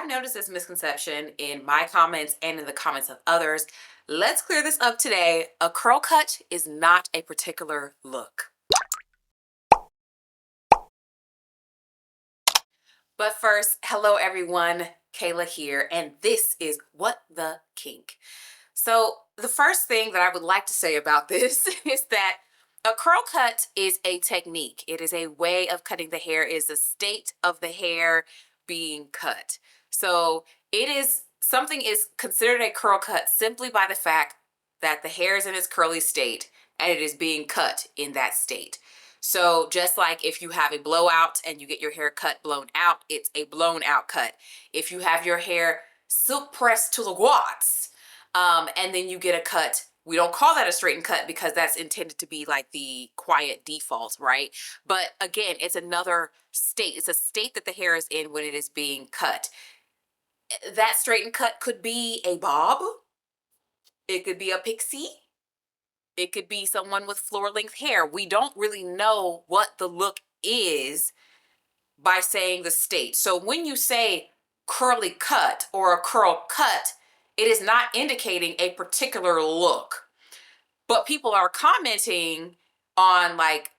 I've noticed this misconception in my comments and in the comments of others. Let's clear this up today. A curl cut is not a particular look. But first, hello everyone, Kayla here, and this is What the Kink. So, the first thing that I would like to say about this is that a curl cut is a technique. It is a way of cutting the hair, it is the state of the hair being cut. So, it is something is considered a curl cut simply by the fact that the hair is in its curly state and it is being cut in that state. So just like if you have a blowout and you get your hair cut blown out, it's a blown out cut. If you have your hair silk pressed to the watts, and then you get a cut, we don't call that a straightened cut because that's intended to be like the quiet default, right? But again, it's another state. It's a state that the hair is in when it is being cut. That straightened cut could be a bob. It could be a pixie. It could be someone with floor length hair. We don't really know what the look is by saying the state. So when you say curly cut or a curl cut, it is not indicating a particular look. But people are commenting on like,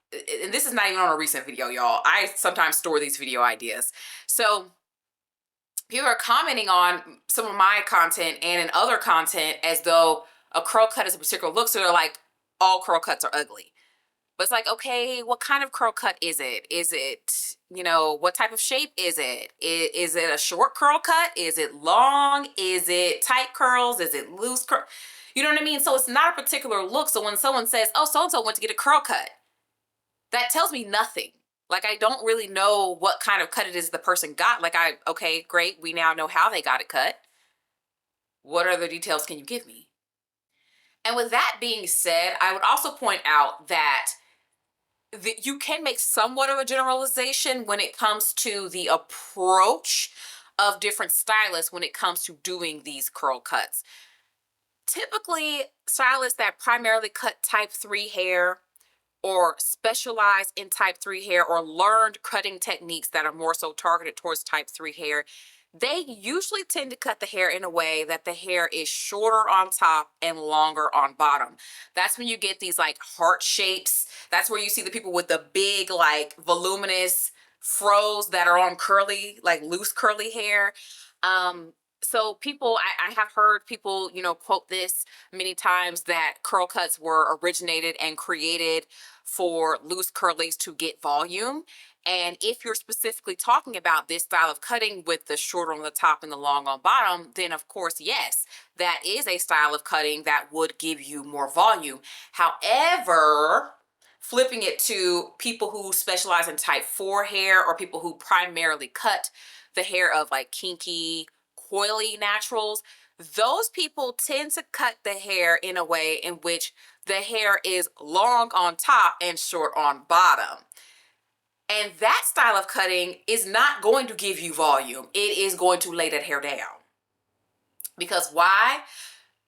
and this is not even on a recent video, y'all. I sometimes store these video ideas. So people are commenting on some of my content and in other content as though a curl cut is a particular look. So they're like, all curl cuts are ugly. But it's like, okay, what kind of curl cut is it? Is it, what type of shape is it? Is it a short curl cut? Is it long? Is it tight curls? Is it loose curl? You know what I mean? So it's not a particular look. So when someone says, oh, so-and-so went to get a curl cut, that tells me nothing. Like, I don't really know what kind of cut it is the person got. Like, okay, great. We now know how they got it cut. What other details can you give me? And with that being said, I would also point out that you can make somewhat of a generalization when it comes to the approach of different stylists when it comes to doing these curl cuts. Typically, stylists that primarily cut type 3 hair or specialize in type 3 hair or learned cutting techniques that are more so targeted towards type 3 hair, they usually tend to cut the hair in a way that the hair is shorter on top and longer on bottom. That's when you get these like heart shapes. That's where you see the people with the big like voluminous froze that are on curly, like loose curly hair. So people, I have heard people, quote this many times that curl cuts were originated and created for loose curlies to get volume. And if you're specifically talking about this style of cutting with the shorter on the top and the long on bottom, then of course, yes, that is a style of cutting that would give you more volume. However, flipping it to people who specialize in type 4 hair or people who primarily cut the hair of like kinky, coily naturals, those people tend to cut the hair in a way in which the hair is long on top and short on bottom. And that style of cutting is not going to give you volume. It is going to lay that hair down. Because why?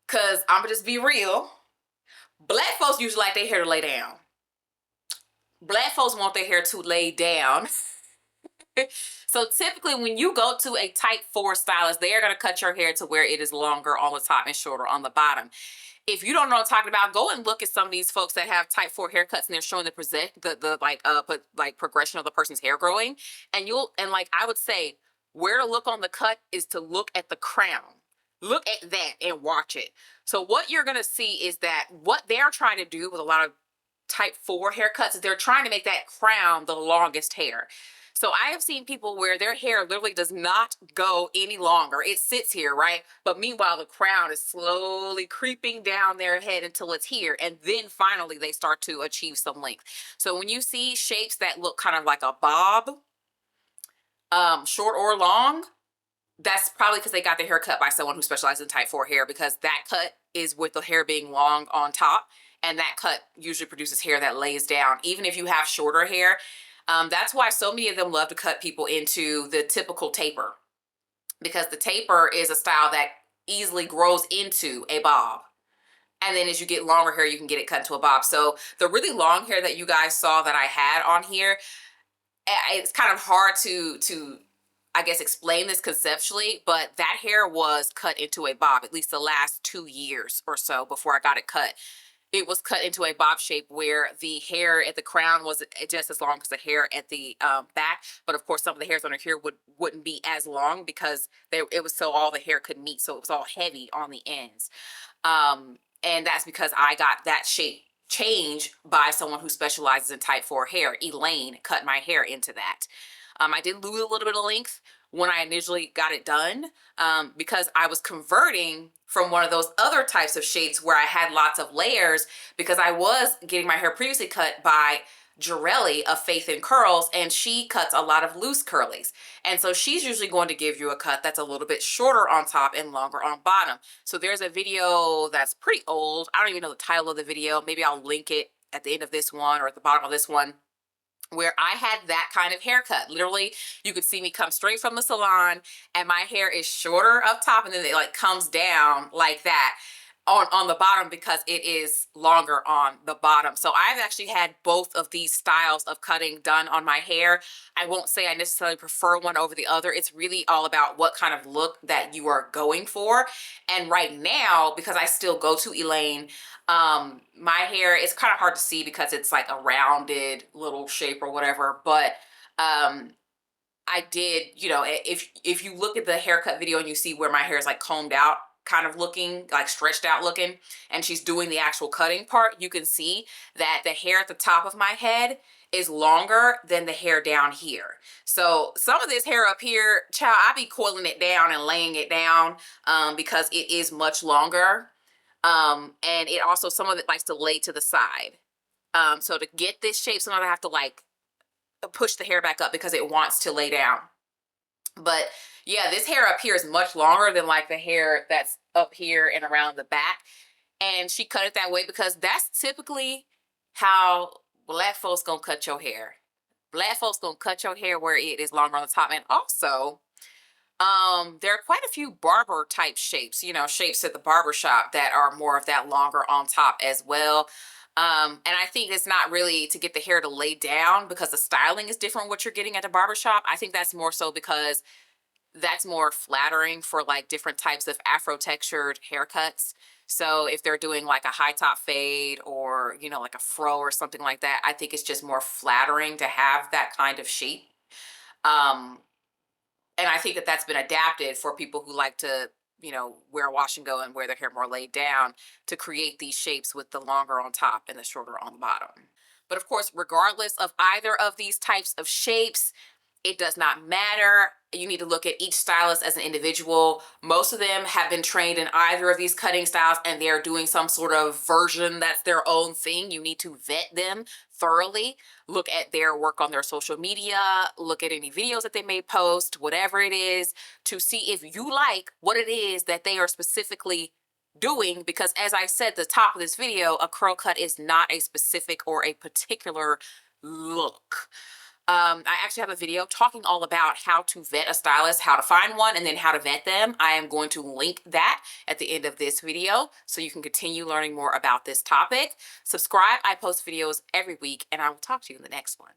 Because I'm going to just be real. Black folks usually like their hair to lay down. Black folks want their hair to lay down. So typically when you go to a type 4 stylist, they are going to cut your hair to where it is longer on the top and shorter on the bottom. If you don't know what I'm talking about, go and look at some of these folks that have type 4 haircuts and they're showing the progression of the person's hair growing. And I would say where to look on the cut is to look at the crown. Look at that and watch it. So what you're going to see is that what they're trying to do with a lot of type 4 haircuts is they're trying to make that crown the longest hair. So I have seen people where their hair literally does not go any longer. It sits here, right? But meanwhile, the crown is slowly creeping down their head until it's here. And then finally, they start to achieve some length. So when you see shapes that look kind of like a bob, short or long, that's probably because they got their hair cut by someone who specializes in type 4 hair, because that cut is with the hair being long on top. And that cut usually produces hair that lays down. Even if you have shorter hair, that's why so many of them love to cut people into the typical taper, because the taper is a style that easily grows into a bob. And then as you get longer hair, you can get it cut into a bob. So the really long hair that you guys saw that I had on here, it's kind of hard to I guess, explain this conceptually, but that hair was cut into a bob, at least the last 2 years or so before I got it cut. It was cut into a bob shape where the hair at the crown was just as long as the hair at the back. But of course, some of the hairs under here wouldn't be as long because it was so all the hair could meet. So it was all heavy on the ends. And that's because I got that shape changed by someone who specializes in type 4 hair. Elaine cut my hair into that. I did lose a little bit of length when I initially got it done, because I was converting from one of those other types of shapes where I had lots of layers, because I was getting my hair previously cut by Jarelli of Faith in Curls, and she cuts a lot of loose curlies. And so she's usually going to give you a cut that's a little bit shorter on top and longer on bottom. So there's a video that's pretty old. I don't even know the title of the video. Maybe I'll link it at the end of this one or at the bottom of this one, where I had that kind of haircut. Literally, you could see me come straight from the salon and my hair is shorter up top and then it like comes down like that on the bottom because it is longer on the bottom. So I've actually had both of these styles of cutting done on my hair. I won't say I necessarily prefer one over the other. It's really all about what kind of look that you are going for. And right now, because I still go to Elaine, my hair is kind of hard to see because it's like a rounded little shape or whatever, but I did, if you look at the haircut video and you see where my hair is like combed out, kind of looking, like stretched out looking, and she's doing the actual cutting part, you can see that the hair at the top of my head is longer than the hair down here. So some of this hair up here, child, I be coiling it down and laying it down because it is much longer. And it also, some of it likes to lay to the side. So to get this shape, sometimes I have to like push the hair back up because it wants to lay down. But yeah, this hair up here is much longer than like the hair that's up here and around the back. And she cut it that way because that's typically how Black folks gonna cut your hair. Black folks gonna cut your hair where it is longer on the top. And also, there are quite a few barber type shapes, shapes at the barber shop that are more of that longer on top as well. And I think it's not really to get the hair to lay down because the styling is different what you're getting at the barber shop. I think that's more so because that's more flattering for like different types of Afro textured haircuts. So if they're doing like a high top fade or, like a fro or something like that, I think it's just more flattering to have that kind of shape. And I think that that's been adapted for people who like to, wear a wash and go and wear their hair more laid down to create these shapes with the longer on top and the shorter on the bottom. But of course, regardless of either of these types of shapes, it does not matter. You need to look at each stylist as an individual. Most of them have been trained in either of these cutting styles and they're doing some sort of version that's their own thing. You need to vet them thoroughly. Look at their work on their social media, look at any videos that they may post, whatever it is, to see if you like what it is that they are specifically doing. Because as I said at the top of this video, a curl cut is not a specific or a particular look. I actually have a video talking all about how to vet a stylist, how to find one, and then how to vet them. I am going to link that at the end of this video so you can continue learning more about this topic. Subscribe. I post videos every week, and I will talk to you in the next one.